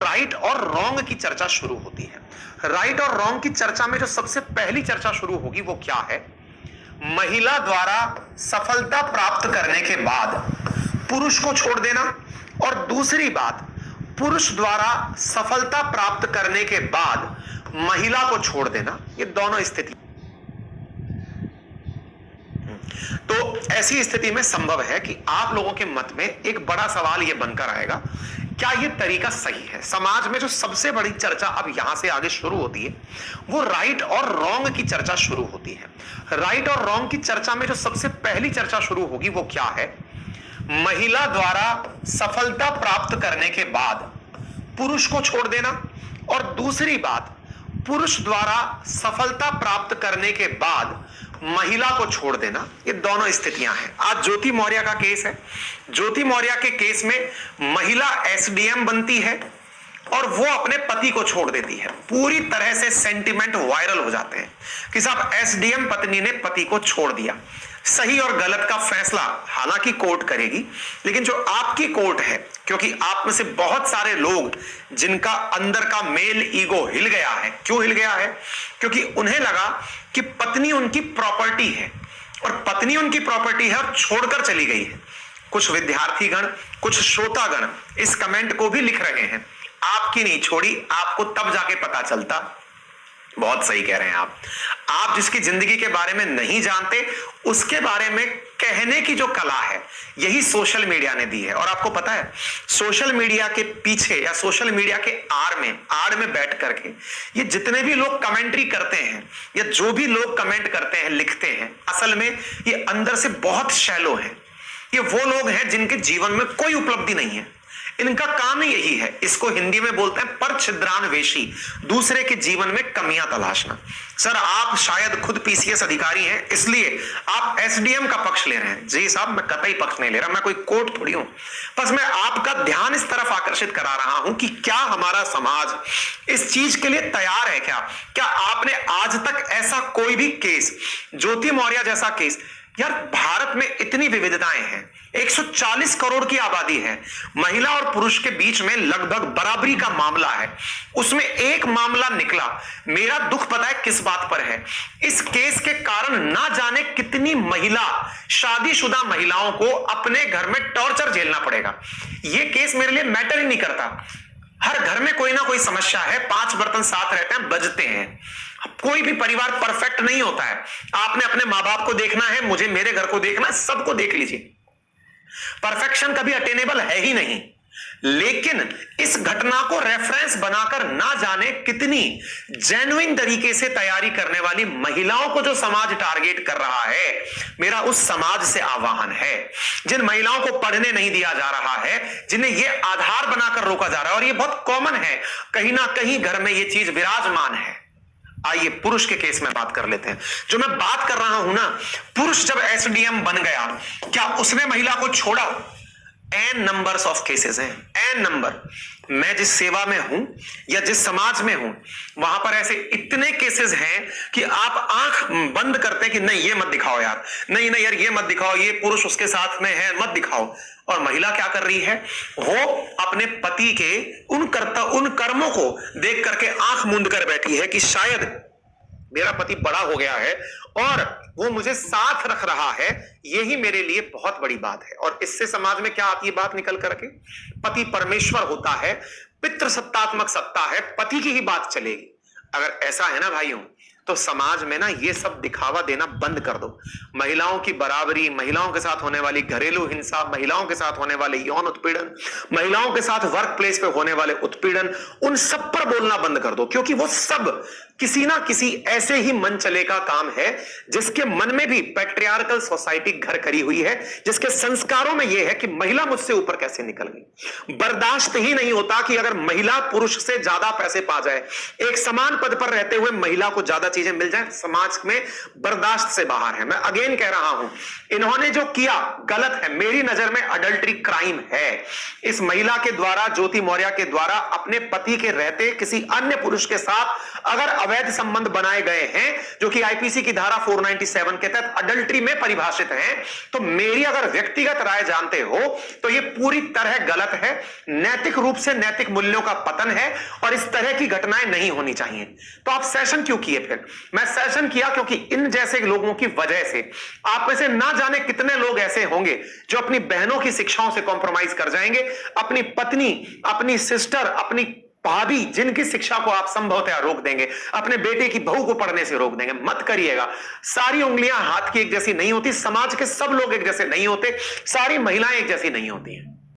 Right और wrong की चर्चा शुरू होती है। राइट और रॉन्ग की चर्चा में जो सबसे पहली चर्चा शुरू होगी वो क्या है? महिला द्वारा सफलता प्राप्त करने के बाद पुरुष को छोड़ देना, और दूसरी बात, पुरुष द्वारा सफलता प्राप्त करने के बाद महिला को छोड़ देना। ये दोनों स्थिति, तो ऐसी स्थिति में संभव है कि आप लोगों के मत में एक बड़ा सवाल यह बनकर आएगा, क्या यह तरीका सही है? समाज में जो सबसे बड़ी चर्चा अब यहां से आगे शुरू होती है वो राइट और रॉन्ग की चर्चा शुरू होती है। राइट और रॉन्ग की चर्चा में जो सबसे पहली चर्चा शुरू होगी वो क्या है? महिला द्वारा सफलता प्राप्त करने के बाद पुरुष को छोड़ देना, और दूसरी बात, पुरुष द्वारा सफलता प्राप्त करने के बाद महिला को छोड़ देना। ये दोनों स्थितियां हैं। आज ज्योति मौर्य का केस है। ज्योति मौर्य के केस में महिला एसडीएम बनती है और वो अपने पति को छोड़ देती है। पूरी तरह से सेंटिमेंट वायरल हो जाते हैं कि साहब एसडीएम पत्नी ने पति को छोड़ दिया। सही और गलत का फैसला हालांकि कोर्ट करेगी, लेकिन जो आपकी कोर्ट है, क्योंकि आप में से बहुत सारे लोग जिनका अंदर का मेल ईगो हिल गया है। क्यों हिल गया है? क्योंकि उन्हें लगा कि पत्नी उनकी प्रॉपर्टी है, और पत्नी उनकी प्रॉपर्टी है और छोड़कर चली गई है। कुछ विद्यार्थीगण, कुछ श्रोतागण इस कमेंट को भी लिख रहे हैं, आपकी नहीं छोड़ी, आपको तब जाके पता चलता। बहुत सही कह रहे हैं आप जिसकी जिंदगी के बारे में नहीं जानते उसके बारे में कहने की जो कला है, यही सोशल मीडिया ने दी है। और आपको पता है, सोशल मीडिया के पीछे या सोशल मीडिया के आड़ में बैठ करके ये जितने भी लोग कमेंट्री करते हैं या जो भी लोग कमेंट करते हैं, लिखते हैं, असल में ये अंदर से बहुत शैलो हैं। ये वो लोग हैं जिनके जीवन में कोई उपलब्धि नहीं है, इनका काम ही यही है। इसको हिंदी में बोलते हैं परछिद्रान्वेषी, दूसरे के जीवन में कमियां तलाशना। सर, आप शायद खुद पीसीएस अधिकारी हैं, इसलिए आप एसडीएम का पक्ष ले रहे हैं। जी साहब, मैं कतई पक्ष नहीं ले रहा, मैं कोई कोर्ट थोड़ी हूं। बस मैं आपका ध्यान इस तरफ आकर्षित करा रहा हूं कि क्या हमारा समाज इस चीज के लिए तैयार है? क्या आपने आज तक ऐसा कोई भी केस, ज्योति मौर्य जैसा केस, यार भारत में इतनी विविधताएं हैं, 140 करोड़ की आबादी है, महिला और पुरुष के बीच में लगभग बराबरी का मामला है, उसमें एक मामला निकला। मेरा दुख पता है किस बात पर है? इस केस के कारण ना जाने कितनी महिला, शादीशुदा महिलाओं को अपने घर में टॉर्चर झेलना पड़ेगा। यह केस मेरे लिए मैटर ही नहीं करता। हर घर में कोई ना कोई समस्या है, 5 बर्तन साथ रहते हैं, बजते हैं। कोई भी परिवार परफेक्ट नहीं होता है। आपने अपने मां बाप को देखना है, मुझे मेरे घर को देखना है, सबको देख लीजिए। परफेक्शन कभी अटेनेबल है ही नहीं। लेकिन इस घटना को रेफरेंस बनाकर ना जाने कितनी जेन्युइन तरीके से तैयारी करने वाली महिलाओं को जो समाज टारगेट कर रहा है, मेरा उस समाज से आह्वान है, जिन महिलाओं को पढ़ने नहीं दिया जा रहा है, जिन्हें यह आधार बनाकर रोका जा रहा है, और यह बहुत कॉमन है, कहीं ना कहीं घर में यह चीज विराजमान है। आइए पुरुष के केस में बात कर लेते हैं। जो मैं बात कर रहा हूं ना, पुरुष जब एसडीएम बन गया, क्या उसने महिला को छोड़ा? एन नंबर्स ऑफ केसेस हैं, एन नंबर। मैं जिस सेवा में हूं या जिस समाज में हूं, वहां पर ऐसे इतने केसेस हैं कि आप आंख बंद करते हैं कि नहीं ये मत दिखाओ यार, नहीं नहीं यार ये मत दिखाओ, ये पुरुष उसके साथ में है, मत दिखाओ। और महिला क्या कर रही है? वो अपने पति के उन कर्मों को देख करके आंख मूंद कर बैठी है कि शायद मेरा पति बड़ा हो गया है और वो मुझे साथ रख रहा है, यही मेरे लिए बहुत बड़ी बात है। और इससे समाज में क्या आती है बात निकल करके? पति परमेश्वर होता है, पितृसत्तात्मक सत्ता है, पति की ही बात चलेगी। अगर ऐसा है ना भाइयों, तो समाज में ना ये सब दिखावा देना बंद कर दो। महिलाओं की बराबरी, महिलाओं के साथ होने वाली घरेलू हिंसा, महिलाओं के साथ होने वाले यौन उत्पीड़न, महिलाओं के साथ वर्क प्लेस पे होने वाले उत्पीड़न, उन सब पर बोलना बंद कर दो। क्योंकि वो सब किसी ना किसी ऐसे ही मन चले का काम है जिसके मन में भी पैट्रियार्कल सोसाइटी घर करी हुई है, जिसके संस्कारों में यह है कि महिला मुझसे ऊपर कैसे निकल गई। बर्दाश्त ही नहीं होता कि अगर महिला पुरुष से ज्यादा पैसे पा जाए, एक समान पद पर रहते हुए महिला को ज्यादा चीजें मिल जाए समाज में बर्दाश्त से बाहर है। मैं अगेन कह रहा हूं, इन्होंने जो किया गलत है, मेरी नजर में अडल्ट्री क्राइम है। इस महिला के द्वारा, ज्योति मौर्य के द्वारा अपने पति के रहते किसी अन्य पुरुष के साथ अगर अवैध संबंध बनाए गए हैं, जो कि आईपीसी की धारा 497 के तहत अडल्ट्री में परिभाषित है, तो मेरी अगर व्यक्तिगत राय जानते हो तो यह पूरी तरह गलत है, नैतिक रूप से नैतिक मूल्यों का पतन है और इस तरह की घटनाएं नहीं होनी चाहिए। तो आप सेशन क्यों किए? फिर मैं सेशन किया क्योंकि इन जैसे लोगों की वजह से आप में से ना जाने कितने लोग ऐसे होंगे जो अपनी बहनों की शिक्षाओं से कॉम्प्रोमाइज कर जाएंगे, अपनी पत्नी, अपनी सिस्टर, अपनी भाभी जिनकी शिक्षा को आप संभवतः रोक देंगे, अपने बेटे की बहू को पढ़ने से रोक देंगे। मत करिएगा। सारी उंगलियां हाथ की एक जैसी नहीं होती, समाज के सब लोग एक जैसे नहीं होते, सारी महिलाएं एक जैसी नहीं होती हैं।